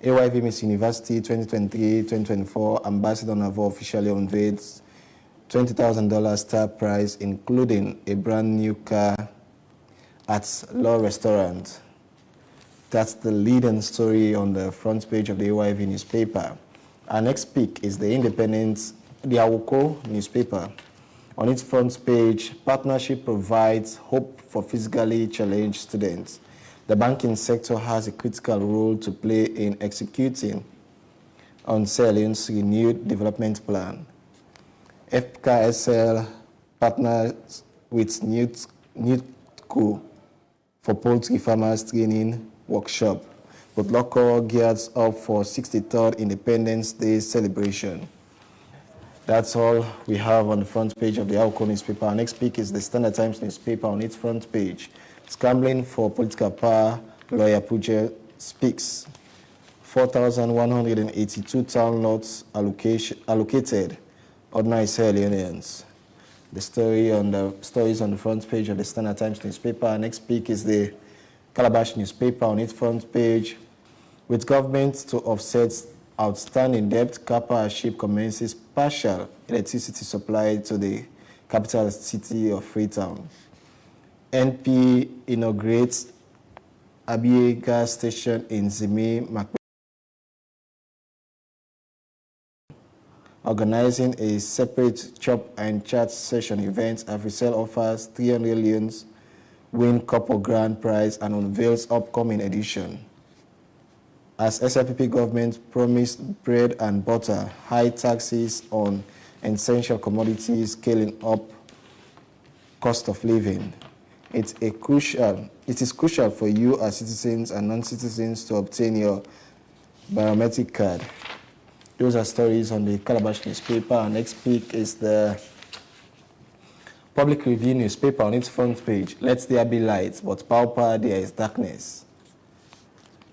AYV Miss University 2023-2024 Ambassador Navo officially unveils $20,000 star prize, including a brand new car at Law Restaurant. That's the leading story on the front page of the AYV newspaper. Our next pick is the Independent, the Awoko newspaper. On its front page, partnership provides hope for physically challenged students. The banking sector has a critical role to play in executing on Sierra Leone's renewed development plan. FKSL partners with NUTCO for poultry farmers training workshop, but local gears up for 63rd Independence Day celebration. That's all we have on the front page of the Awoko newspaper. Our next pick is the Standard Times newspaper. On its front page, scrambling for political power, lawyer Puje speaks. 4,182 town lots allocated ordinary Sierra Leoneans. The stories on the front page of the Standard Times newspaper. Our next pick is the Calabash newspaper. On its front page, with government to offset outstanding debt, Partnership commences partial electricity supply to the capital city of Freetown. NP inaugurates Abie gas station in Zimi, organizing a separate chop and chat session event. Africell offers 300 millions, win couple grand prize, and unveils upcoming edition. As SLPP government promised bread and butter, high taxes on essential commodities, scaling up cost of living. It is crucial for you as citizens and non-citizens to obtain your biometric card. Those are stories on the Calabash newspaper. Our next pick is the Public Review newspaper. On its front page, let there be light, but pauper there is darkness.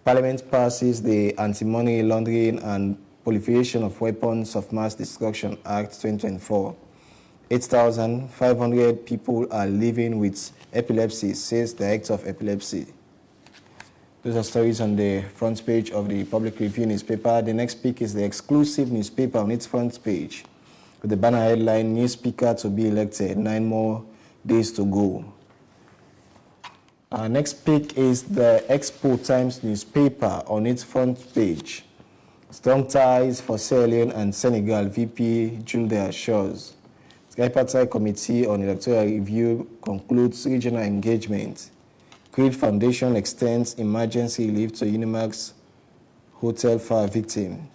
Parliament passes the Anti-Money Laundering and Proliferation of Weapons of Mass Destruction Act 2024. 8,500 people are living with epilepsy, says Director of Epilepsy. Those are stories on the front page of the Public Review newspaper. The next pick is the Exclusive newspaper. On its front page, with the banner headline, New Speaker to be elected, 9 more days to go. Our next pick is the Expo Times newspaper. On its front page, strong ties for Sierra Leone and Senegal, VP Julde assures. Tripartite Committee on Electoral Review concludes regional engagement. Creed Foundation extends emergency relief to Unimax Hotel fire victim.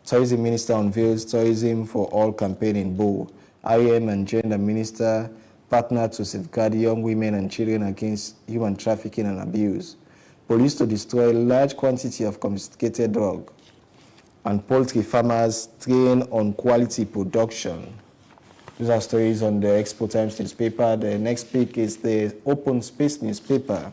Tourism Minister unveils Tourism for All campaign in Bo. IAM and Gender Minister partner to safeguard young women and children against human trafficking and abuse. Police to destroy large quantity of confiscated drug. And poultry farmers train on quality production. These are stories on the Expo Times newspaper. The next pick is the Open Space newspaper.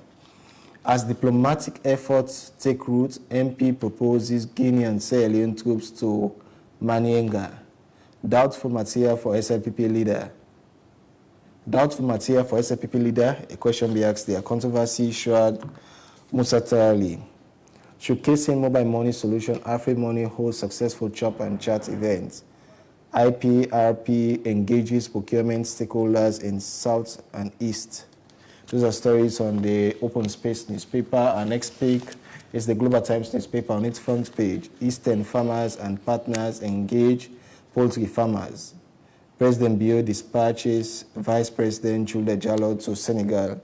As diplomatic efforts take root, MP proposes Guinea and Sierra Leone troops to Yenga. Doubtful material for SLPP leader. Doubtful material for SLPP leader, a question be asked there. Controversy shroud Musa Tarali. Showcasing mobile money solution, AfriMoney holds successful chop and chat events. IPRP engages procurement stakeholders in South and East. Those are stories on the Open Space newspaper. Our next pick is the Global Times newspaper. On its front page, Eastern farmers and partners engage poultry farmers. President Bio dispatches Vice President Julde Jallo to Senegal.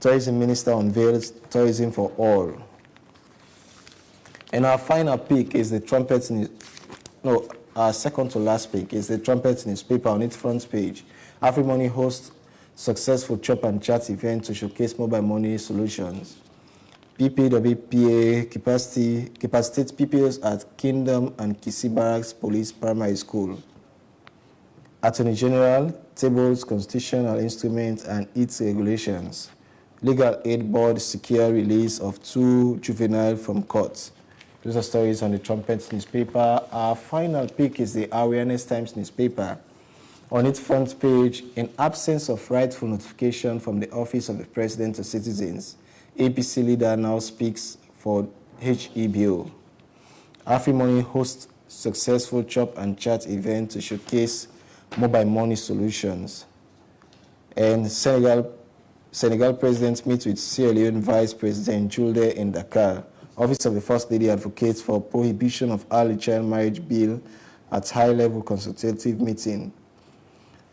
Tourism Minister unveils Tourism for All. And our final pick is the our second to last pick is the Trumpet newspaper. On its front page, AfriMoney hosts successful chop and chat event to showcase mobile money solutions. PPWPA capacitate pupils at Kingdom and Kisi Barracks Police Primary School. Attorney General tables constitutional instruments and its regulations. Legal Aid Board secure release of 2 juveniles from court. Those are stories on the Trumpet newspaper. Our final pick is the Awareness Times newspaper. On its front page, in absence of rightful notification from the Office of the President to citizens, APC leader now speaks for HEBO. AfriMoney hosts successful chop and chat event to showcase mobile money solutions. And Senegal President meets with Sierra Leone Vice President Julde in Dakar. Office of the First Lady advocates for prohibition of early child marriage bill at high-level consultative meeting.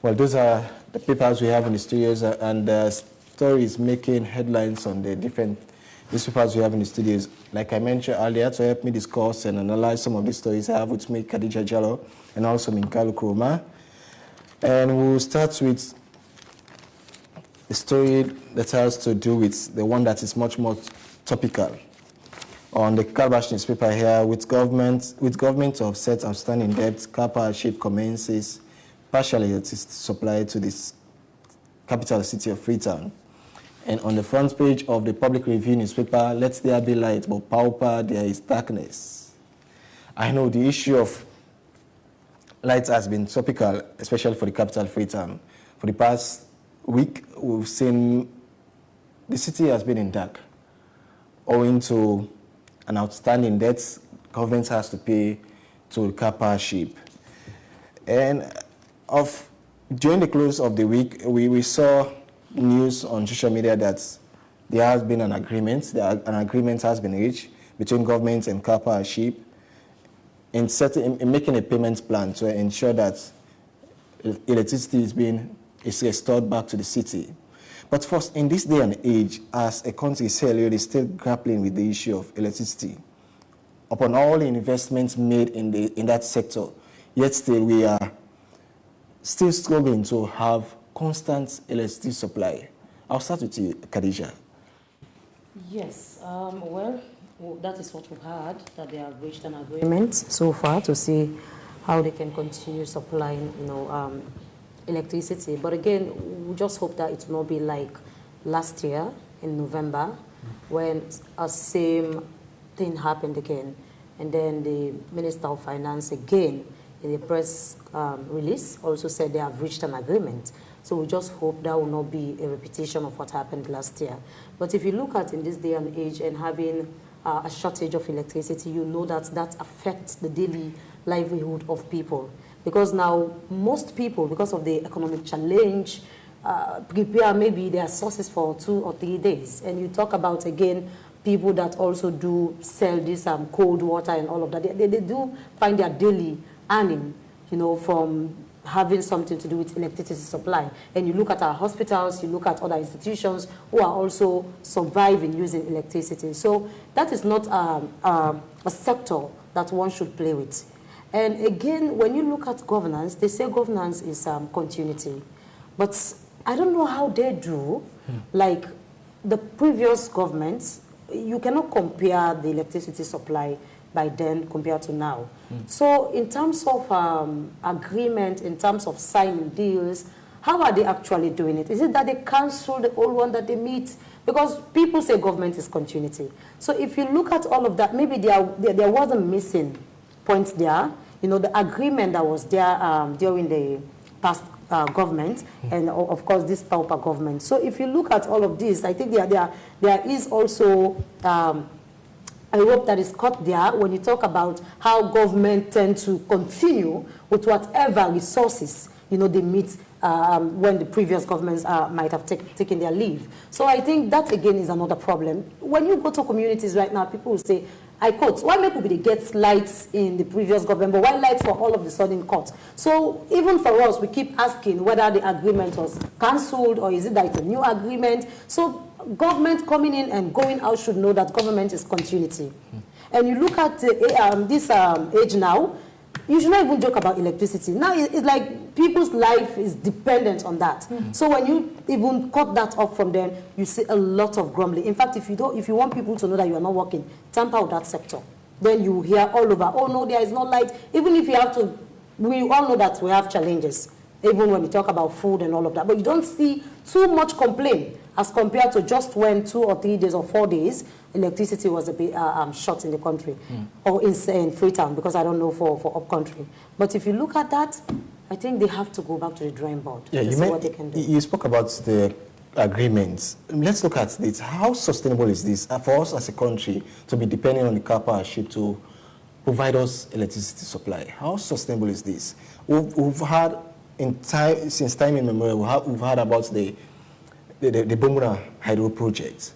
Well, those are the papers we have in the studios, and the stories making headlines on the different newspapers we have in the studios. Like I mentioned earlier, to help me discuss and analyze some of these stories, I have with me Khadija Jallo and also Minkalu Kroma. And we'll start with the story that has to do with the one that is much more topical. On the Calabash newspaper here, with government to offset outstanding debt, car partnership commences partially electricity supply to this capital city of Freetown. And on the front page of the Public Review newspaper, let there be light, but pauper, there is darkness. I know the issue of light has been topical, especially for the capital Freetown. For the past week, we've seen the city has been in dark, owing to an outstanding debt government has to pay to the car partnership. And during the close of the week, we saw news on social media that there has been an agreement. An agreement has been reached between government and car partnership in making a payment plan to ensure that electricity is restored back to the city. But first, in this day and age, as a country, Sierra Leone is still grappling with the issue of electricity. Upon all the investments made in that sector, yet still we are still struggling to have constant electricity supply. I'll start with you, Khadija. Yes, well, that is what we've heard, that they have reached an agreement so far to see how they can continue supplying, electricity. But again, we just hope that it will not be like last year in November when a same thing happened again. And then the Minister of Finance again in the press release also said they have reached an agreement. So we just hope that will not be a repetition of what happened last year. But if you look at in this day and age and having a shortage of electricity, you know that affects the daily livelihood of people. Because now most people, because of the economic challenge, prepare maybe their sources for 2 or 3 days. And you talk about, again, people that also do sell this cold water and all of that. They do find their daily earning, from having something to do with electricity supply. And you look at our hospitals, you look at other institutions who are also surviving using electricity. So that is not a sector that one should play with. And again, when you look at governance, they say governance is continuity. But I don't know how they do. Like the previous governments, you cannot compare the electricity supply by then compared to now. So in terms of agreement, in terms of signing deals, how are they actually doing it? Is it that they cancel the old one that they meet? Because people say government is continuity. So if you look at all of that, maybe there was a missing point there. The agreement that was there during the past government, and of course this pauper government. So if you look at all of this, I think there is also a rope that is cut there when you talk about how government tend to continue with whatever resources they meet when the previous governments might have taken their leave. So I think that again is another problem. When you go to communities right now, people will say, I quote, why make people get lights in the previous government, but why lights for all of the sudden cut? So even for us, we keep asking whether the agreement was cancelled or is it that it's a new agreement. So government coming in and going out should know that government is continuity. And you look at this age now, you should not even joke about electricity. Now it's like people's life is dependent on that. So when you even cut that off from them, you see a lot of grumbling. In fact, if you want people to know that you are not working, tamper with that sector. Then you hear all over, oh no, there is no light. Even if you have to, we all know that we have challenges, even when we talk about food and all of that. But you don't see too much complaint as compared to just when 2 or 3 days or 4 days, electricity was a bit short in the country, or in Freetown, because I don't know for up-country. But if you look at that, I think they have to go back to the drawing board to see what they can do. You spoke about the agreements. Let's look at this. How sustainable is this for us as a country to be depending on the car partnership to provide us electricity supply. How sustainable is this? We've had, since time immemorial, we've heard about the Bomura hydro project.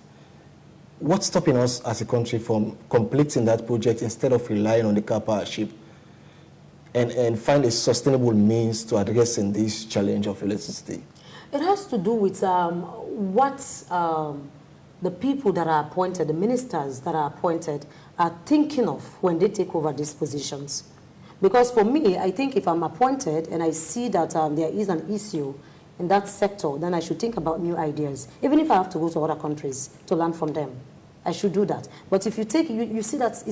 What's stopping us as a country from completing that project instead of relying on the car power ship and find a sustainable means to addressing this challenge of electricity? It has to do with what the people that are appointed, the ministers that are appointed, are thinking of when they take over these positions. Because for me, I think if I'm appointed and I see that there is an issue in that sector, then I should think about new ideas. Even if I have to go to other countries to learn from them, I should do that. But if you take, you see that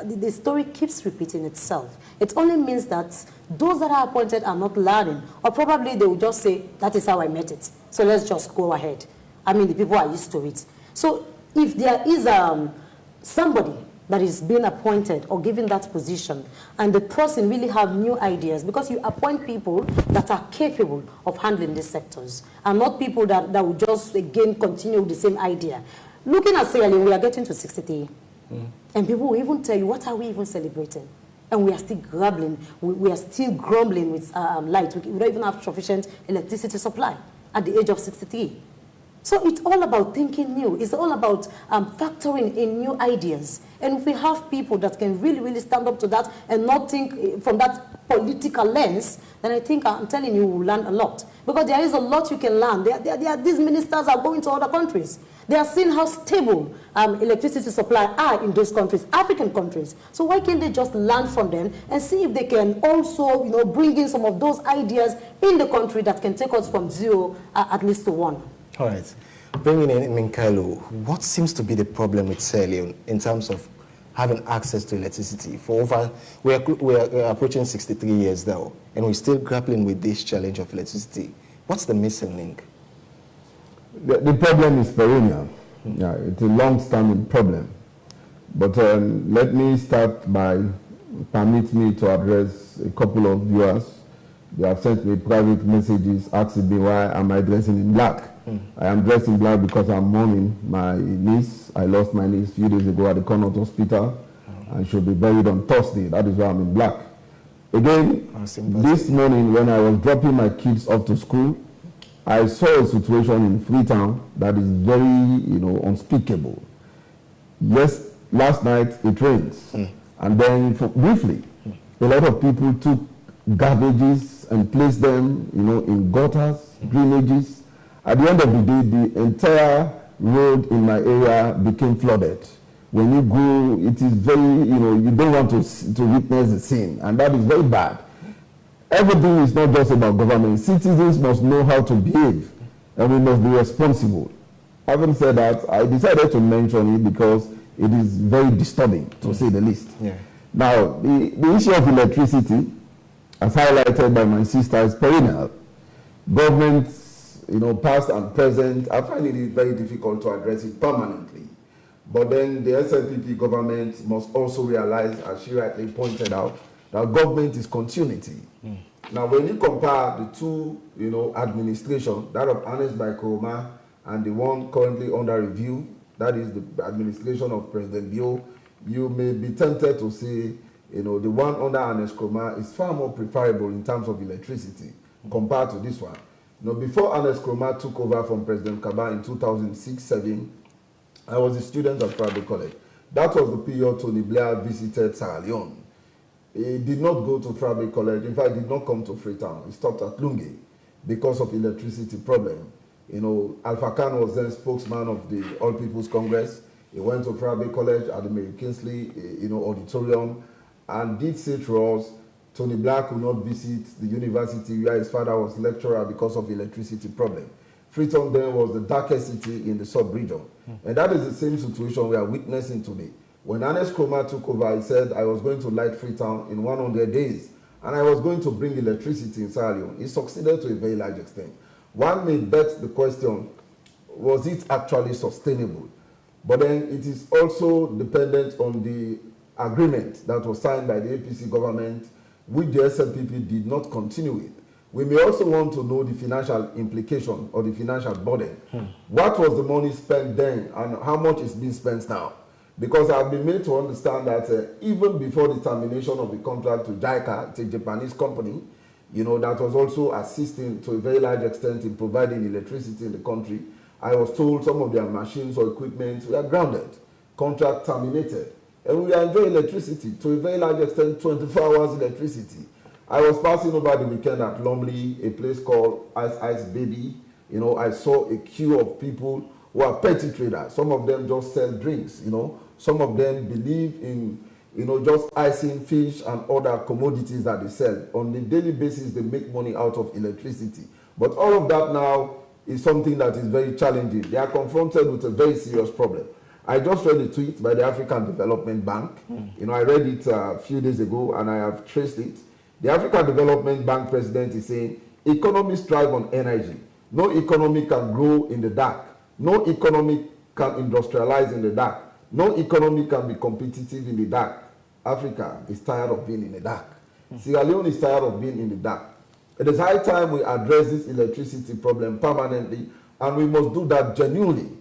the story keeps repeating itself. It only means that those that are appointed are not learning, or probably they will just say, that is how I met it, so let's just go ahead. I mean, the people are used to it. So if there is somebody that is being appointed or given that position, and the person really have new ideas, because you appoint people that are capable of handling these sectors, and not people that will just, again, continue the same idea. Looking at Sierra Leone, we are getting to 63, and people will even tell you, what are we even celebrating? And we are still grumbling. We are still grumbling with light. We don't even have sufficient electricity supply at the age of 63. So it's all about thinking new. It's all about factoring in new ideas. And if we have people that can really, really stand up to that and not think from that political lens, then I think, I'm telling you, we'll learn a lot. Because there is a lot you can learn. These ministers are going to other countries. They are seeing how stable electricity supply are in those countries, African countries. So why can't they just learn from them and see if they can also, bring in some of those ideas in the country that can take us from 0 at least to 1? All right. Bringing in Minkailu, what seems to be the problem with Sierra Leone in terms of having access to electricity? We are approaching 63 years now, and we're still grappling with this challenge of electricity. What's the missing link? The problem is perennial. Yeah, it's a long-standing problem. But let me start by, permit me to address a couple of viewers. They have sent me private messages asking me why am I dressing in black. I am dressed in black because I'm mourning my niece. I lost my niece a few days ago at the Connaught Hospital, and she'll be buried on Thursday. That is why I'm in black. Again, this morning when I was dropping my kids off to school, I saw a situation in Freetown that is very, unspeakable. Yes, last night it rains, and then briefly, a lot of people took garbages and placed them, in gutters, drainages. At the end of the day, the entire road in my area became flooded. When you go, it is very, you don't want to witness the scene, and that is very bad. Everything is not just about government. Citizens must know how to behave, and we must be responsible. Having said that, I decided to mention it because it is very disturbing, to say the least. Yeah. Now, the issue of electricity, as highlighted by my sister, is perennial. Governments, past and present, are finding it very difficult to address it permanently. But then the SNPP government must also realize, as she rightly pointed out, that government is continuity. Now, when you compare the two, administration, that of Ernest Bai Koroma and the one currently under review, that is the administration of President Bio, you may be tempted to say, the one under Ernest Koroma is far more preferable in terms of electricity compared to this one. Before Ernest Koroma took over from President Kaba in 2006-07, I was a student at Frabbe College. That was the period Tony Blair visited Sierra Leone. He did not go to Frabbe College. In fact, he did not come to Freetown. He stopped at Lungi because of electricity problem. Alpha Khan was then spokesman of the All People's Congress. He went to Frabbe College at the Mary Kingsley, auditorium, and did say to us, Tony Blair could not visit the university where his father was lecturer because of electricity problem. Freetown then was the darkest city in the sub-region. And that is the same situation we are witnessing today. When Ernest Koroma took over, he said, I was going to light Freetown in 100 days, and I was going to bring electricity in Sierra Leone. He succeeded to a very large extent. One may bet the question, was it actually sustainable? But then it is also dependent on the agreement that was signed by the APC government, which the SNPP did not continue with. We may also want to know the financial implication or the financial burden. What was the money spent then and how much is being spent now? because I've been made to understand that even before the termination of the contract to JICA, it's a Japanese company, that was also assisting to a very large extent in providing electricity in the country. I was told some of their machines or equipment were grounded, contract terminated, and we are enjoying electricity to a very large extent, 24 hours electricity. I was passing over the weekend at Lumley, a place called Ice Baby. I saw a queue of people who are petty traders. Some of them just sell drinks, Some of them believe in, just icing fish and other commodities that they sell. On a daily basis, they make money out of electricity. But all of that now is something that is very challenging. They are confronted with a very serious problem. I just read a tweet by the African Development Bank. I read it a few days ago and I have traced it. The African Development Bank president is saying, economies thrive on energy. No economy can grow in the dark. No economy can industrialize in the dark. No economy can be competitive in the dark. Africa is tired of being in the dark. Sierra Leone is tired of being in the dark. It is high time we address this electricity problem permanently, and we must do that genuinely.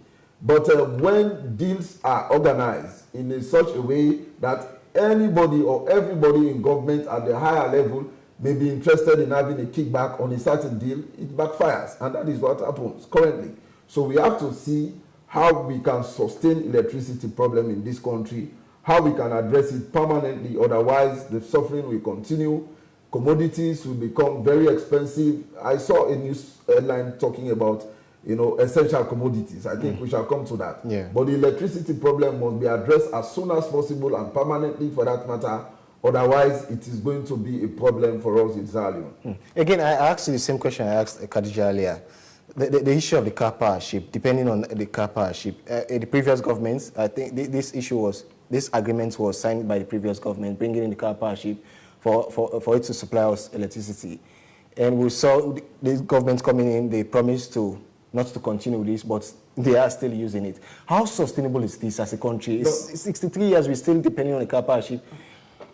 But when deals are organized in such a way that anybody or everybody in government at the higher level may be interested in having a kickback on a certain deal, it backfires. And that is what happens currently. So we have to see how we can sustain electricity problem in this country, how we can address it permanently, otherwise the suffering will continue. Commodities will become very expensive. I saw a news headline talking about essential commodities. I think we shall come to that. Yeah. But the electricity problem must be addressed as soon as possible and permanently for that matter. Otherwise, it is going to be a problem for us in Sierra Leone. Again, I asked you the same question I asked Khadija earlier. The issue of the car powership, depending on the car powership, the previous governments, I think this agreement was signed by the previous government, bringing in the car powership for it to supply us electricity. And we saw the government coming in, they promised not to continue with this, but they are still using it. How sustainable is this as a country? It's 63 years, we're still depending on the car powership.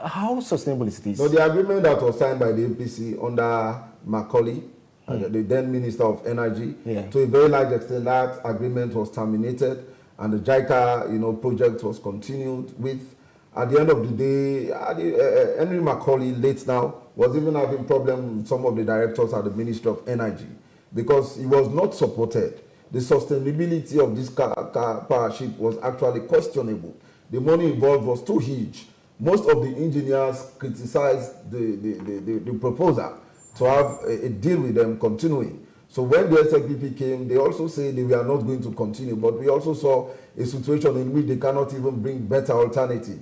How sustainable is this? So the agreement that was signed by the APC under Macaulay, the then Minister of Energy, to a very large extent, that agreement was terminated, and the JICA, project was continued with. At the end of the day, Henry Macaulay, late now, was even having problems with some of the directors at the Ministry of Energy because he was not supported. The sustainability of this car powership was actually questionable. The money involved was too huge. Most of the engineers criticized the proposal to have a deal with them continuing. So when the SLPP came, they also said they were not going to continue, but we also saw a situation in which they cannot even bring better alternative.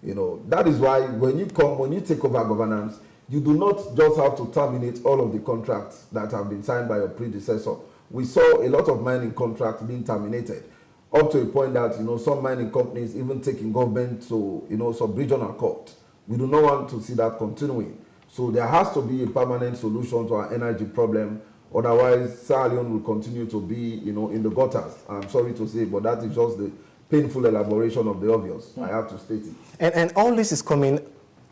That is why when you take over governance, you do not just have to terminate all of the contracts that have been signed by your predecessor. We saw a lot of mining contracts being terminated, up to a point that some mining companies even taking government to sub-regional court. We do not want to see that continuing. So there has to be a permanent solution to our energy problem. Otherwise, Sierra Leone will continue to be in the gutters. I'm sorry to say, but that is just the painful elaboration of the obvious. I have to state it. And all this is coming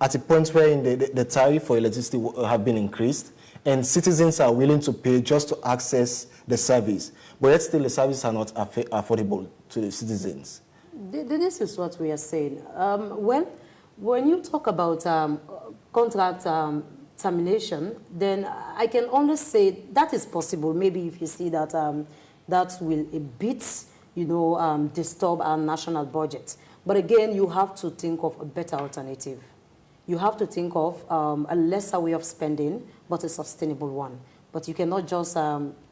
at a point where the tariff for electricity have been increased, and citizens are willing to pay just to access the service, but yet still the services are not affordable to the citizens. This is what we are saying. When you talk about contract termination, then I can only say that is possible. Maybe if you see that that will a bit, disturb our national budget. But again, you have to think of a better alternative. You have to think of a lesser way of spending, but a sustainable one. But you cannot just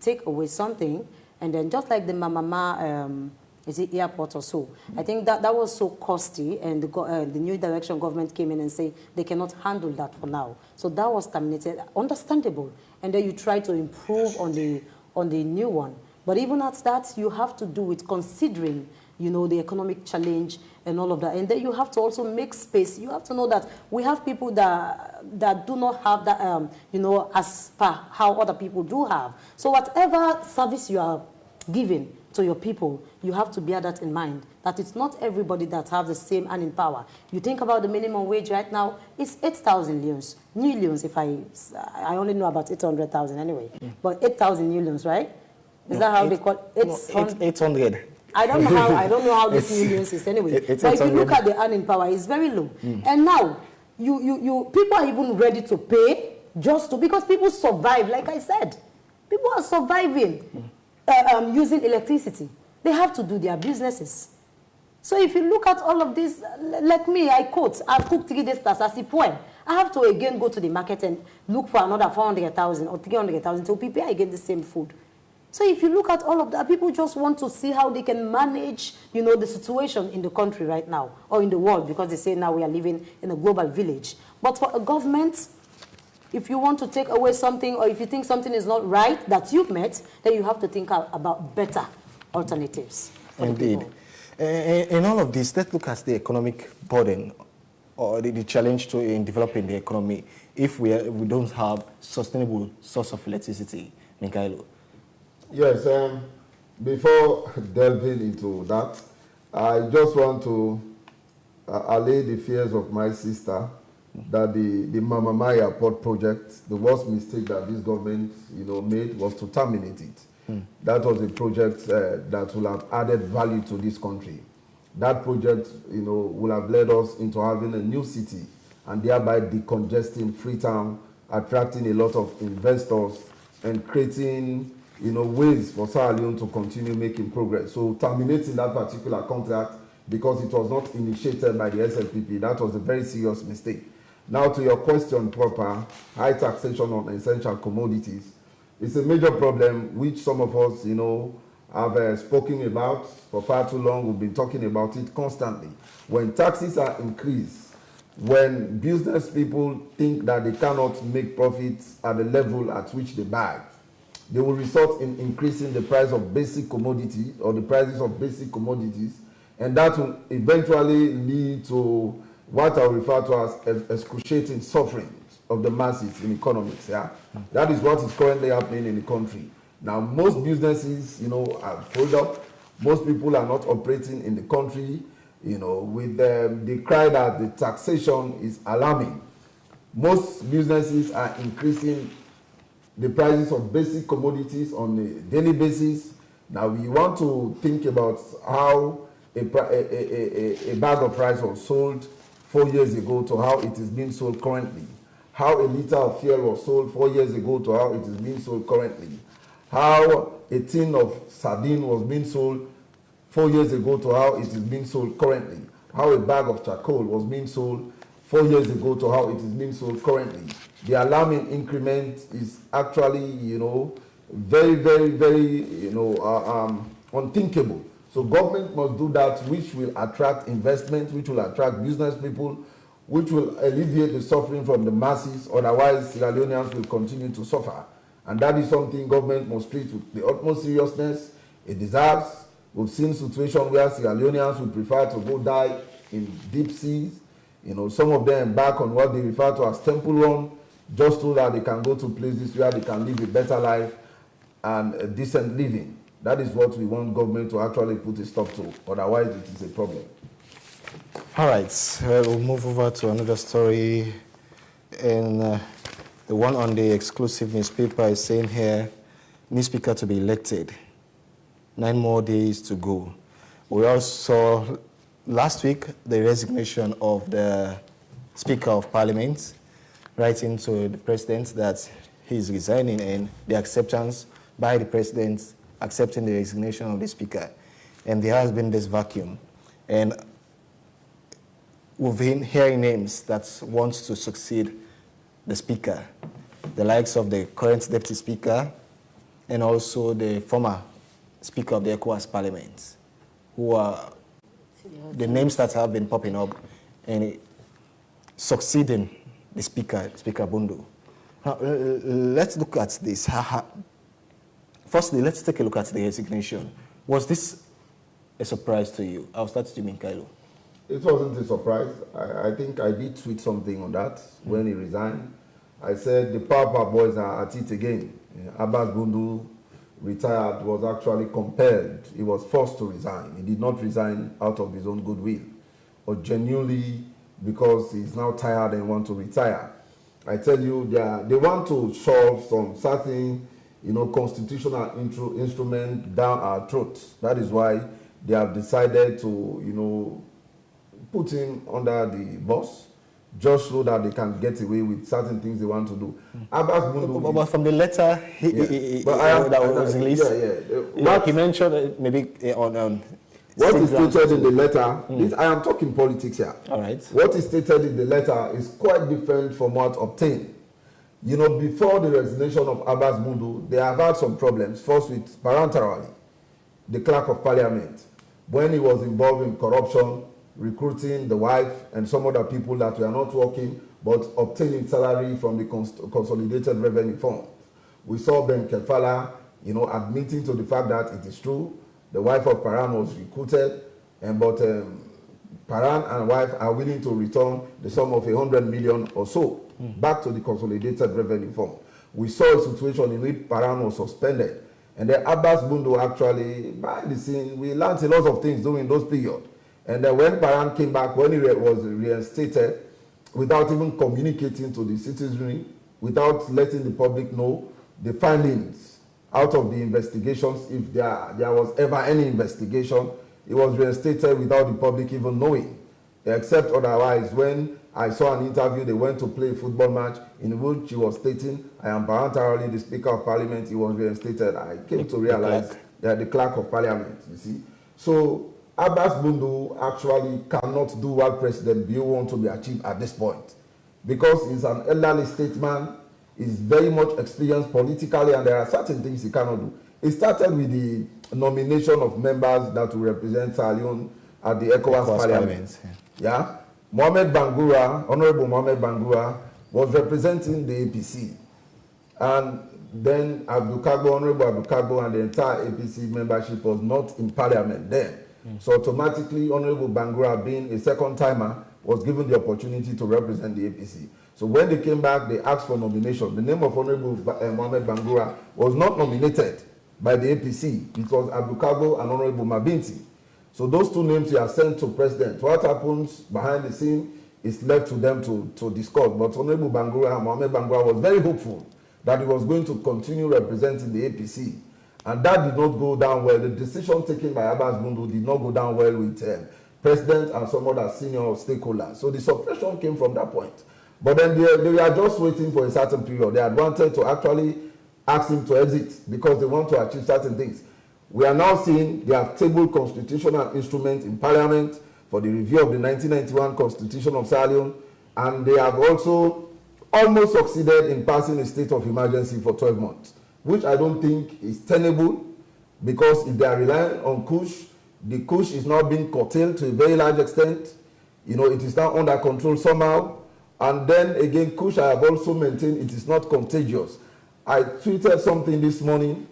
take away something and then just like the Mamama, is it airport or so? I think that was so costly, and the new direction government came in and said they cannot handle that for now. So that was terminated, understandable. And then you try to improve on the new one. But even at that, you have to do it considering, the economic challenge and all of that. And then you have to also make space. You have to know that we have people that do not have that, as per how other people do have. So whatever service you are giving to your people, you have to bear that in mind, that it's not everybody that have the same earning power. You think about the minimum wage right now, it's 8,000 leones. New leones, if I only know about 800,000 anyway, but 8,000 new leones, right? Is that how they call it? 800. I don't know how this millions is anyway. But if you look at the earning power, it's very low. And now, people are even ready to pay just to, because people survive, like I said. People are surviving using electricity. They have to do their businesses. So if you look at all of this, like me, I've cooked 3 days plus as a poem. I have to again go to the market and look for another 400,000 or 300,000 to prepare again the same food. So if you look at all of that, people just want to see how they can manage, the situation in the country right now, or in the world, because they say now we are living in a global village. But for a government, if you want to take away something, or if you think something is not right that you've met, then you have to think about better alternatives. Indeed. In all of this, let's look at the economic burden or the challenge in developing the economy if we don't have sustainable source of electricity. Mikhailo. Yes, before delving into that, I just want to allay the fears of my sister that the Mama Maya port project, the worst mistake that this government made was to terminate it. That was a project that will have added value to this country. That project will have led us into having a new city and thereby decongesting Freetown, attracting a lot of investors and creating ways for Sierra Leone to continue making progress. So terminating that particular contract because it was not initiated by the SLPP, that was a very serious mistake. Now to your question proper, high taxation on essential commodities. It's a major problem which some of us, have spoken about for far too long. We've been talking about it constantly. When taxes are increased, when business people think that they cannot make profits at the level at which they buy, they will result in increasing the price of basic commodities or the prices of basic commodities, and that will eventually lead to what I refer to as excruciating suffering of the masses in economics. Yeah, that is what is currently happening in the country. Now, most businesses, are pulled up. Most people are not operating in the country, with the cry that the taxation is alarming. Most businesses are increasing the prices of basic commodities on a daily basis. Now, we want to think about how a bag of rice was sold 4 years ago to how it is being sold currently. How a liter of fuel was sold 4 years ago to how it is being sold currently. How a tin of sardine was being sold 4 years ago to how it is being sold currently. How a bag of charcoal was being sold 4 years ago to how it is being sold currently. The alarming increment is actually, very, very, very, unthinkable. So government must do that, which will attract investment, which will attract business people, which will alleviate the suffering from the masses. Otherwise, Sierra Leoneans will continue to suffer. And that is something government must treat with the utmost seriousness it deserves. We've seen situations where Sierra Leoneans would prefer to go die in deep seas. Some of them embark on what they refer to as temple run, just so that they can go to places where they can live a better life and a decent living. That is what we want government to actually put a stop to. Otherwise, it is a problem. All right, we'll move over to another story. And the one on the exclusive newspaper is saying here, new speaker to be elected. 9 more days to go. We also saw last week the resignation of the Speaker of Parliament, writing to the President that he's resigning, and the acceptance by the President accepting the resignation of the Speaker. And there has been this vacuum. And we've been hearing names that want to succeed the Speaker, the likes of the current Deputy Speaker and also the former Speaker of the ECOWAS Parliament, who are the names that have been popping up and succeeding the Speaker, Speaker Bundu. Now, let's look at this. Firstly, let's take a look at the resignation. Was this a surprise to you? I'll start with you, Mikhailo. It wasn't a surprise. I think I did tweet something on that when he resigned. I said the Papa boys are at it again. Abbas Bundu, retired, was actually compelled. He was forced to resign. He did not resign out of his own goodwill, or genuinely because he's now tired and want to retire. I tell you, they want to solve some certain, constitutional instrument down our throats. That is why they have decided to, you know, put him under the bus just so that they can get away with certain things they want to do. Abbas Bundu, but from the letter that was released, what he mentioned maybe on what is stated in the letter, I am talking politics here. All right. What is stated in the letter is quite different from what obtained. You know, before the resignation of Abbas Bundu, they have had some problems, first with Parantarali, the clerk of parliament, when he was involved in corruption, recruiting the wife and some other people that were not working but obtaining salary from the consolidated revenue fund. We saw Ben Kefala, you know, admitting to the fact that it is true the wife of Paran was recruited, but Paran and wife are willing to return the sum of 100 million or so back to the consolidated revenue fund. We saw a situation in which Paran was suspended, and then Abbas Bundu actually, behind the scene, we learned a lot of things during those periods. And then when Paran came back, when he was reinstated, without even communicating to the citizenry, without letting the public know the findings out of the investigations, if there was ever any investigation, he was reinstated without the public even knowing. Except otherwise, when I saw an interview, they went to play a football match in which he was stating, I am voluntarily the Speaker of Parliament, he was reinstated. I came to realize that the Clerk of Parliament, you see. So Abbas Bundu actually cannot do what President Bio wants to be achieved at this point, because he's an elderly statesman, he's very much experienced politically, and there are certain things he cannot do. It started with the nomination of members that will represent Leone at the ECOWAS Parliament. Yeah, Mohamed Bangura, Honorable Mohamed Bangura, was representing the APC, and then Honorable Abdul Kagbo and the entire APC membership was not in Parliament then. So automatically, Honorable Bangura, being a second-timer, was given the opportunity to represent the APC. So when they came back, they asked for nomination. The name of Honorable Mohamed Bangura was not nominated by the APC. It was Abdul Kagbo and Honorable Mabinti. So those two names were sent to President. What happens behind the scene is left to them to discuss. But Honorable Bangura, Mohamed Bangura, was very hopeful that he was going to continue representing the APC. And that did not go down well. The decision taken by Abbas Bundu did not go down well with President and some other senior stakeholders. So the suppression came from that point. But then they were just waiting for a certain period. They had wanted to actually ask him to exit because they want to achieve certain things. We are now seeing they have tabled constitutional instruments in Parliament for the review of the 1991 Constitution of Sierra Leone, and they have also almost succeeded in passing a state of emergency for 12 months. Which I don't think is tenable, because if they are relying on Kush, the Kush is now being curtailed to a very large extent. You know, it is now under control somehow. And then again, Kush, I have also maintained it is not contagious. I tweeted something this morning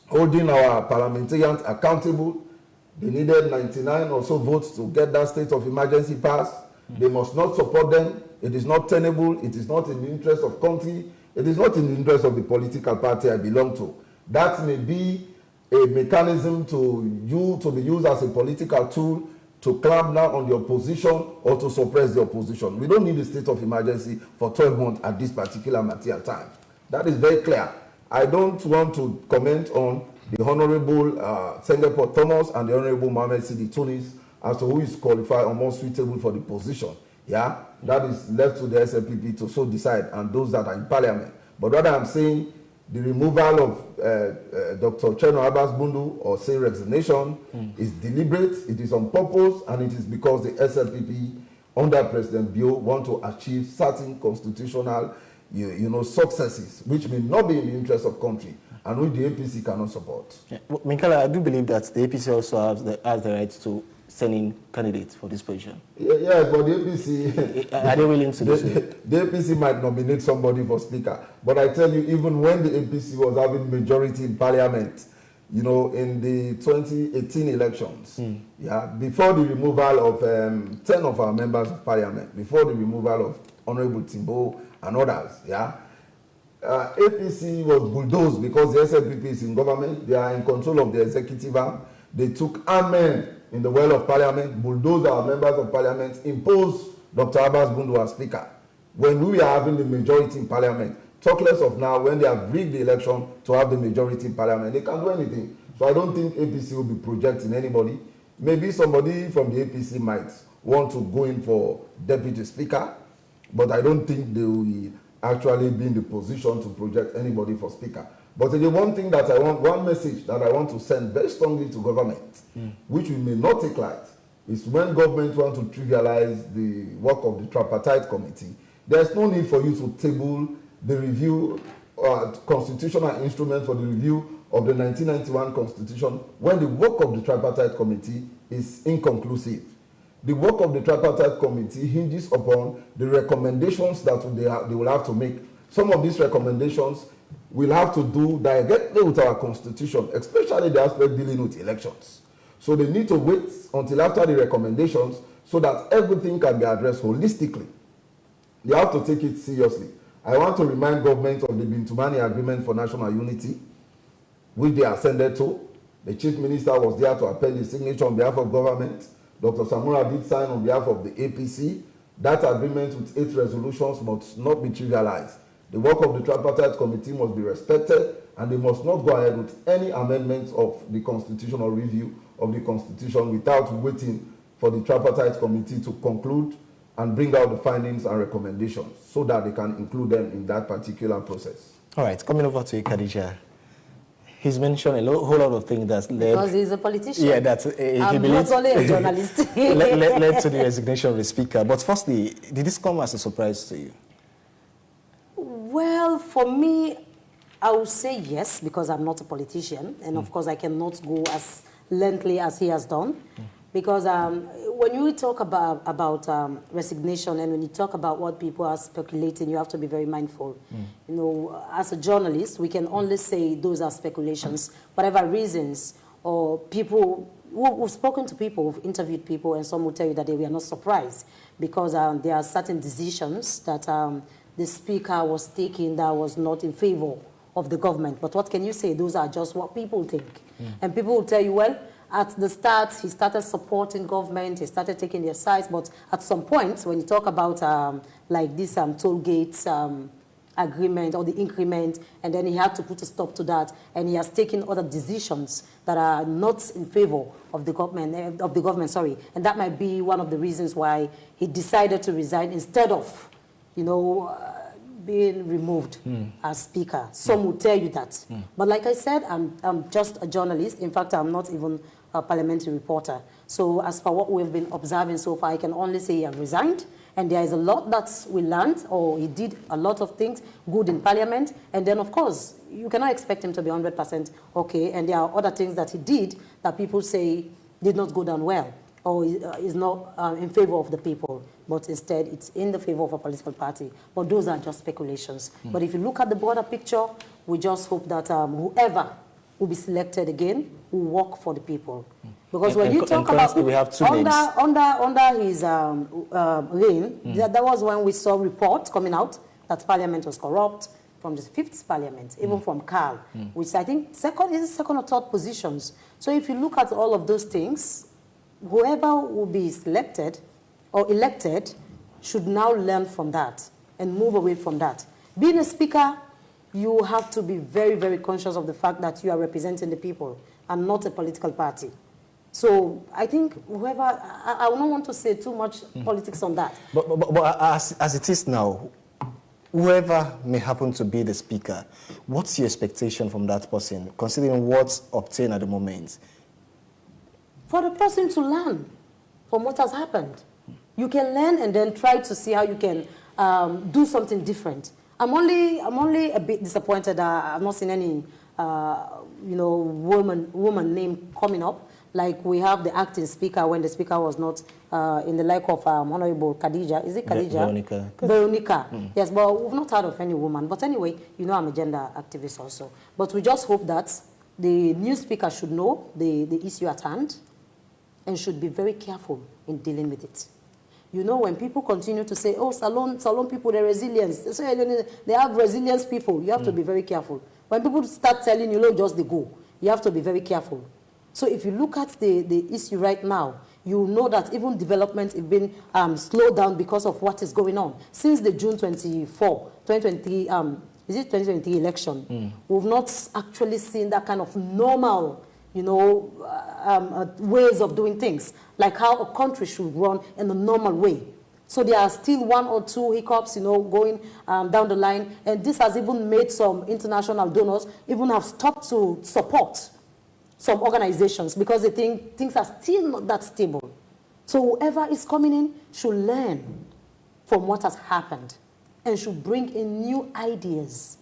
holding our parliamentarians accountable. They needed 99 or so votes to get that state of emergency passed. They must not support them. It is not tenable. It is not in the interest of country. It is not in the interest of the political party I belong to. That may be a mechanism to be used as a political tool to clamp down on the opposition or to suppress the opposition. We don't need a state of emergency for 12 months at this particular material time. That is very clear. I don't want to comment on the Honorable Sengeport Thomas and the Honorable Mohamed Sidi Tunis as to who is qualified or more suitable for the position. Yeah, that is left to the SLPP to so decide, and those that are in Parliament. But what I'm saying, the removal of Dr. Cheno Abbas Bundu, or say resignation, is deliberate, it is on purpose, and it is because the SLPP under President Bio want to achieve certain constitutional successes, which may not be in the interest of country, and which the APC cannot support. Yeah. Well, Minkala, I do believe that the APC also has the right to send in candidates for this position. Yes, but the APC... Are they willing to do so? The APC might nominate somebody for speaker. But I tell you, even when the APC was having majority in Parliament, you know, in the 2018 elections, before the removal of 10 of our members of Parliament, before the removal of Honorable Timbo and others, APC was bulldozed because the SLPP is in government. They are in control of the executive arm. They took armed men in the well of Parliament, bulldozed our members of Parliament, imposed Dr. Abbas Bundu as Speaker. When we are having the majority in Parliament, talk less of now when they have rigged the election to have the majority in Parliament, they can't do anything. So I don't think APC will be projecting anybody. Maybe somebody from the APC might want to go in for deputy speaker, but I don't think they will actually be in the position to project anybody for speaker. But the one thing that I want, one message that I want to send very strongly to government, which we may not take light, is when government want to trivialize the work of the tripartite committee, there's no need for you to table the review, constitutional instrument for the review of the 1991 constitution when the work of the tripartite committee is inconclusive. The work of the tripartite committee hinges upon the recommendations that they will have to make. Some of these recommendations will have to do directly with our constitution, especially the aspect dealing with elections. So they need to wait until after the recommendations so that everything can be addressed holistically. They have to take it seriously. I want to remind government of the Bintumani Agreement for National Unity, which they ascended to. The chief minister was there to append his signature on behalf of government. Dr. Samura did sign on behalf of the APC. That agreement with 8 resolutions must not be trivialized. The work of the tripartite committee must be respected, and they must not go ahead with any amendments of the constitutional review of the constitution without waiting for the tripartite committee to conclude and bring out the findings and recommendations so that they can include them in that particular process. All right, coming over to you, Khadija. He's mentioned a whole lot of things that led... Because he's a politician. Yeah, that's... I'm not only a journalist. led to the resignation of the speaker. But firstly, did this come as a surprise to you? Well, for me, I would say yes, because I'm not a politician. And of course, I cannot go as lengthily as he has done. Because when you talk about resignation and when you talk about what people are speculating, you have to be very mindful. You know, as a journalist, we can only say those are speculations, whatever reasons, or people, we've spoken to people, we've interviewed people, and some will tell you that they were not surprised because there are certain decisions that the speaker was taking that was not in favor of the government. But what can you say? Those are just what people think. And people will tell you, well, at the start, he started supporting government, he started taking their sides, but at some point, when you talk about like this toll gates agreement or the increment, and then he had to put a stop to that, and he has taken other decisions that are not in favor of the government, sorry, and that might be one of the reasons why he decided to resign instead of, you know, being removed as speaker. Some will tell you that. But like I said, I'm just a journalist. In fact, I'm not even a parliamentary reporter. So as for what we've been observing so far, I can only say he has resigned. And there is a lot that we learned, or he did a lot of things good in parliament. And then, of course, you cannot expect him to be 100% okay. And there are other things that he did that people say did not go down well, or is not in favor of the people, but instead it's in the favor of a political party. But those are just speculations. But if you look at the broader picture, we just hope that whoever will be selected again will work for the people. Because when you talk about we have under his reign, that was when we saw reports coming out that parliament was corrupt from the 5th parliament, even from Carl, which I think is second or third positions. So if you look at all of those things, whoever will be selected or elected should now learn from that and move away from that. Being a speaker, you have to be very, very conscious of the fact that you are representing the people and not a political party. So I think whoever, I don't want to say too much politics on that. But as it is now, whoever may happen to be the speaker, what's your expectation from that person, considering what's obtained at the moment? For the person to learn from what has happened. You can learn and then try to see how you can do something different. I'm only a bit disappointed that I've not seen any, woman name coming up. Like we have the acting speaker when the speaker was not in the like of Honorable Khadija. Is it Khadija? Veronica. Yes, but we've not heard of any woman. But anyway, you know I'm a gender activist also. But we just hope that the new speaker should know the issue at hand and should be very careful in dealing with it. You know, when people continue to say, oh, Salon people, they're resilient. They have resilience people. You have to be very careful. When people start telling you, just they go, you have to be very careful. So if you look at the issue right now, you know that even development has been slowed down because of what is going on. Since the June 2023 election, we've not actually seen that kind of normal, ways of doing things, like how a country should run in a normal way. So there are still one or two hiccups, going down the line. And this has even made some international donors even have stopped to support some organizations because they think things are still not that stable. So whoever is coming in should learn from what has happened and should bring in new ideas.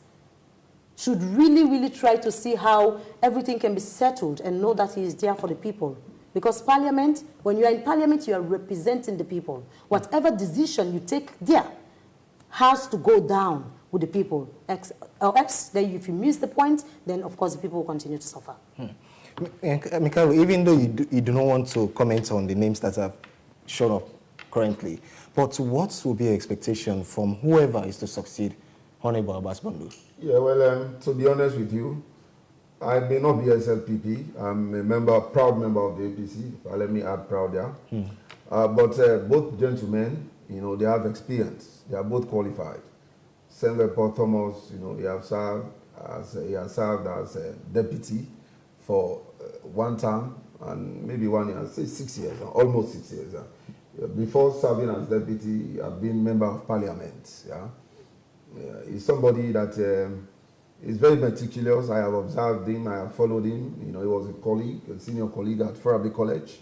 Should really, really try to see how everything can be settled and know that he is there for the people. Because Parliament, when you are in Parliament, you are representing the people. Whatever decision you take there has to go down with the people. Then if you miss the point, then of course the people will continue to suffer. Mikhail, even though you do not want to comment on the names that have shown up currently, but what will be your expectation from whoever is to succeed Honorable Abbas Bondo? Yeah, well, to be honest with you, I may not be SLPP. I'm a proud member of the APC. Let me add proud there. But both gentlemen, they have experience. They are both qualified. Senator Paul Thomas, he has served as a deputy for one term and maybe 1 year, say 6 years, almost 6 years. Before serving as deputy, I've been member of Parliament. He's somebody that is very meticulous. I have observed him, I have followed him. He was a senior colleague at Farabi College.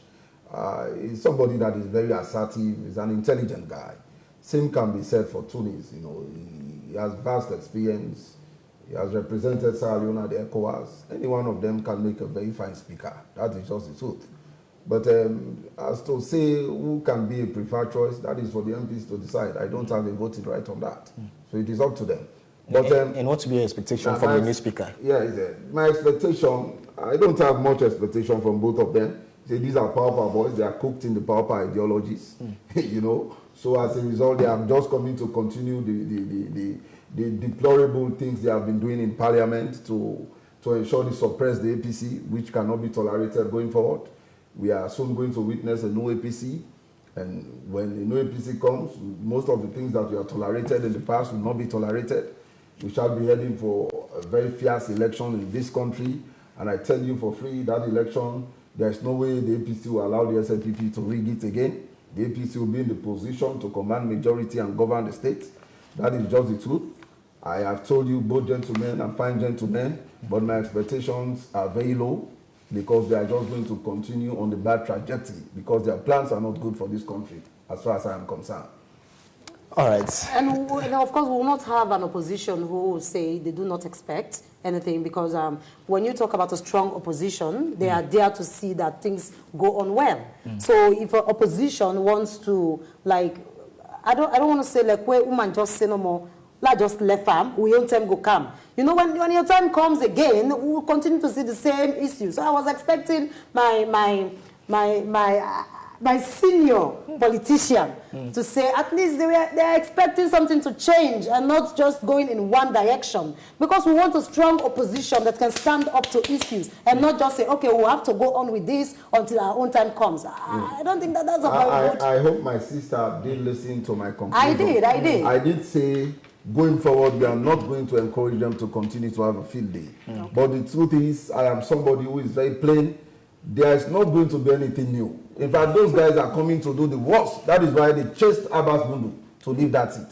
He's somebody that is very assertive. He's an intelligent guy. Same can be said for Tunis. He has vast experience. He has represented Sierra Leone at the ECOWAS. Any one of them can make a very fine speaker. That is just the truth. But as to say who can be a preferred choice, that is for the MPs to decide. I don't have a voting right on that. So it is up to them. But, and what will be your expectation from the new speaker? Yeah, my expectation, I don't have much expectation from both of them. These are power boys. They are cooked in the power ideologies, So as a result, they are just coming to continue the deplorable things they have been doing in Parliament to ensure they suppress the APC, which cannot be tolerated going forward. We are soon going to witness a new APC. And when a new APC comes, most of the things that we have tolerated in the past will not be tolerated. We shall be heading for a very fierce election in this country. And I tell you for free, that election, there's no way the APC will allow the SLPP to rig it again. The APC will be in the position to command majority and govern the state. That is just the truth. I have told you, both gentlemen are fine gentlemen, but my expectations are very low because they are just going to continue on the bad trajectory because their plans are not good for this country, as far as I am concerned. All right. And of course, we will not have an opposition who will say they do not expect anything because when you talk about a strong opposition, they are there to see that things go on well. So if an opposition wants to, like, I don't want to say like where woman just say no more, like just left farm, we own time go come. When your time comes again, we will continue to see the same issues. So I was expecting my senior politician to say at least they are expecting something to change and not just going in one direction. Because we want a strong opposition that can stand up to issues and not just say, okay, we'll have to go on with this until our own time comes. I don't think that's a very good... I hope my sister did listen to my conclusion. I did. I did say, going forward, we are not going to encourage them to continue to have a field day. Okay. But the truth is, I am somebody who is very plain. There is not going to be anything new. In fact, those guys are coming to do the worst. That is why they chased Abbas Bundu to leave that seat.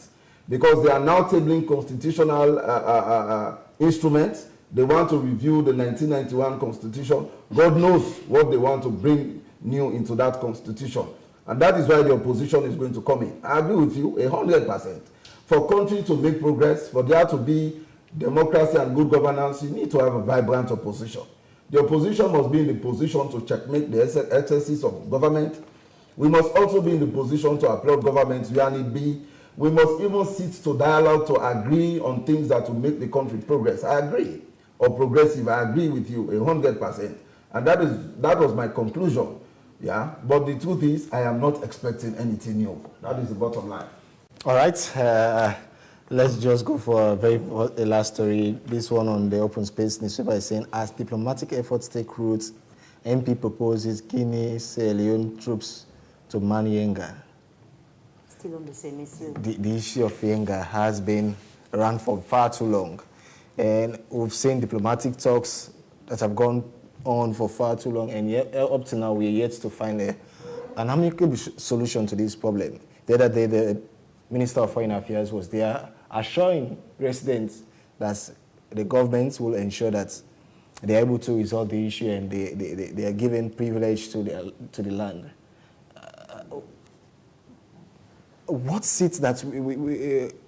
Because they are now tabling constitutional instruments. They want to review the 1991 constitution. God knows what they want to bring new into that constitution. And that is why the opposition is going to come in. I agree with you 100%. For country to make progress, for there to be democracy and good governance, you need to have a vibrant opposition. The opposition must be in the position to checkmate the excesses of government. We must also be in the position to applaud government where need be. We must even sit to dialogue to agree on things that will make the country progress. I agree. Or progressive, I agree with you 100%. And that was my conclusion. Yeah. But the truth is, I am not expecting anything new. That is the bottom line. All right. Let's just go for a last story. This one on the Open Space newspaper is saying, as diplomatic efforts take root, MP proposes Guinea, Sierra Leone troops to man Yenga. Still on the same issue. The issue of Yenga has been around for far too long. And we've seen diplomatic talks that have gone on for far too long, and yet, up to now, we're yet to find an amicable solution to this problem. The other day, the Minister of Foreign Affairs was there assuring residents that the government will ensure that they are able to resolve the issue and they are given privilege to the land. What's it that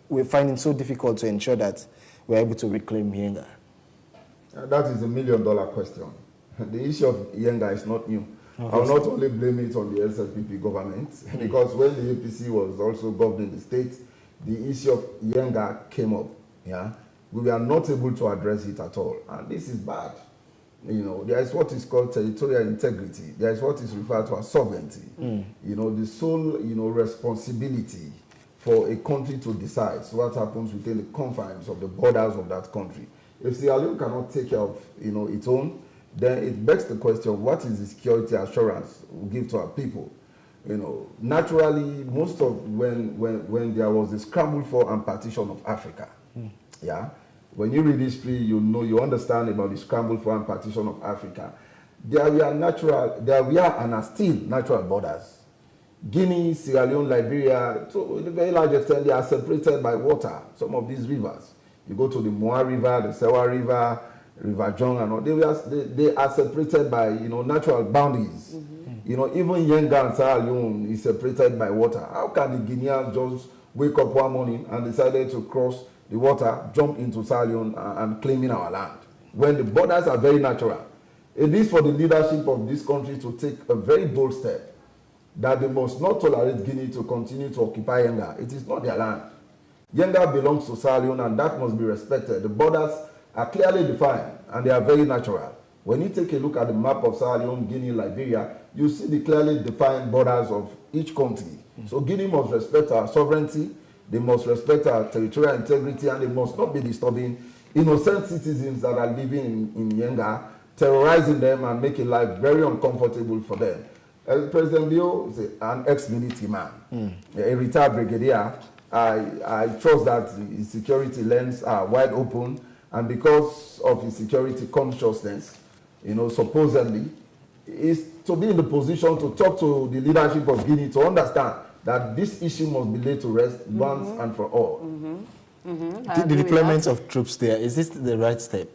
we're finding so difficult to ensure that we're able to reclaim Yenga? That is $1 million question. The issue of Yenga is not new. I will not only blame it on the SLPP government, because when the APC was also governing the state, the issue of Yenga came up. Yeah, we were not able to address it at all, and this is bad. You know, there is what is called territorial integrity. There is what is referred to as sovereignty. You know, the sole, responsibility for a country to decide what happens within the confines of the borders of that country. If Sierra Leone cannot take care of, its own, then it begs the question: what is the security assurance we give to our people? Naturally, most of when there was the scramble for and partition of Africa, yeah. When you read history, you understand about the scramble for and partition of Africa. There were and are still natural borders. Guinea, Sierra Leone, Liberia, to a very large extent, they are separated by water. Some of these rivers, you go to the Moa River, the Sewa River, River Jong, and all. They are separated by natural boundaries. Even Yenga and Sierra Leone is separated by water. How can the Guineans just wake up one morning and decided to cross the water, jump into Sierra Leone and claiming our land, when the borders are very natural? It is for the leadership of this country to take a very bold step that they must not tolerate Guinea to continue to occupy Yenga. It is not their land. Yenga belongs to Sierra Leone, and that must be respected. The borders are clearly defined and they are very natural. When you take a look at the map of Sierra Leone, Guinea, Liberia, you see the clearly defined borders of each country. So Guinea must respect our sovereignty, they must respect our territorial integrity, and they must not be disturbing innocent citizens that are living in Yenga, terrorizing them and making life very uncomfortable for them. President Leo is an ex-military man, a retired brigadier. I trust that his security lens are wide open, and because of his security consciousness, supposedly, is to be in the position to talk to the leadership of Guinea to understand that this issue must be laid to rest once and for all. The deployment of troops there, is this the right step?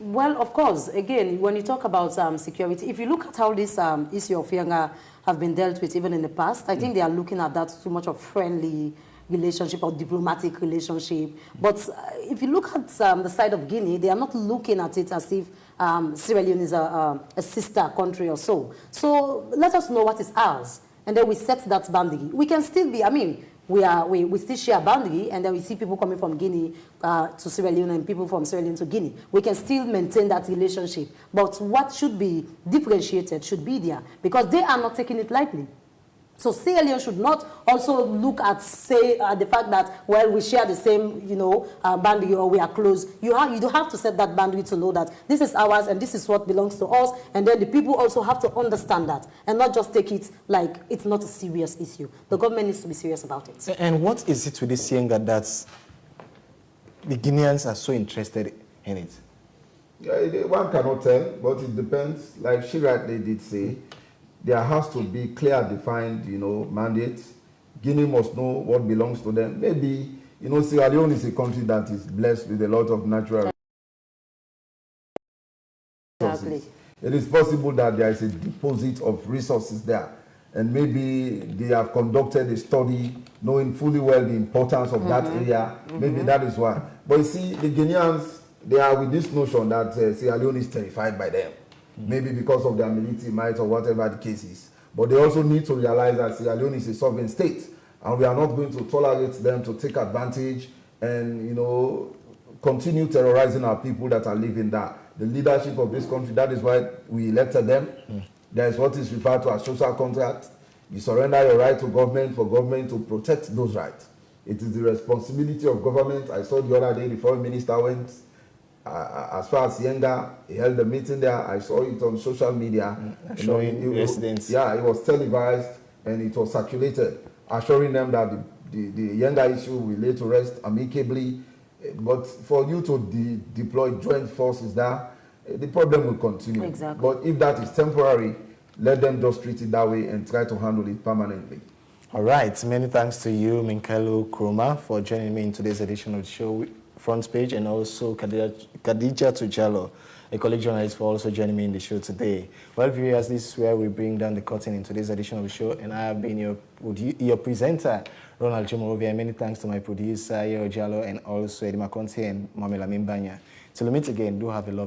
Well, of course, again, when you talk about security, if you look at how this issue of Yenga have been dealt with even in the past, I think they are looking at that too much of friendly relationship or diplomatic relationship. But if you look at the side of Guinea, they are not looking at it as if Sierra Leone is a sister country or so. So let us know what is ours, and then we set that boundary. We can still be, we still share a boundary, and then we see people coming from Guinea to Sierra Leone and people from Sierra Leone to Guinea. We can still maintain that relationship. But what should be differentiated should be there, because they are not taking it lightly. So Sierra Leone should not also look at, the fact that, well, we share the same, boundary, or we are close. You do have to set that boundary to know that this is ours and this is what belongs to us. And then the people also have to understand that and not just take it like it's not a serious issue. The government needs to be serious about it. And what is it with this Yenga that the Guineans are so interested in it? Yeah, one cannot tell, but it depends. Like she rightly did say, there has to be clear, defined, mandates. Guinea must know what belongs to them. Maybe, Sierra Leone is a country that is blessed with a lot of natural resources. Exactly. It is possible that there is a deposit of resources there, and maybe they have conducted a study knowing fully well the importance of that area. Maybe that is why. But you see, the Guineans, they are with this notion that Sierra Leone is terrified by them. Maybe because of their military might or whatever the case is. But they also need to realize that Sierra Leone is a sovereign state, and we are not going to tolerate them to take advantage and, continue terrorizing our people that are living there. The leadership of this country, that is why we elected them. There is what is referred to as social contract. You surrender your right to government for government to protect those rights. It is the responsibility of government. I saw the other day the foreign minister went as far as Yenga, he held a meeting there. I saw it on social media. Showing residents. Yeah, it was televised and it was circulated, assuring them that the Yenga issue will lay to rest amicably. But for you to deploy joint forces there, the problem will continue. Exactly. But if that is temporary, let them just treat it that way and try to handle it permanently. All right. Many thanks to you, Minkelu Kroma, for joining me in today's edition of the show Front Page, and also Khadija Tujalo, a colleague journalist, for also joining me in the show today. Well, viewers, this is where we bring down the curtain in today's edition of the show, and I have been your presenter, Ronald Jumorovia. Many thanks to my producer, Yero Jalo, and also Edima Conte and Mamela Mimbanya. Till we meet again, do have a lovely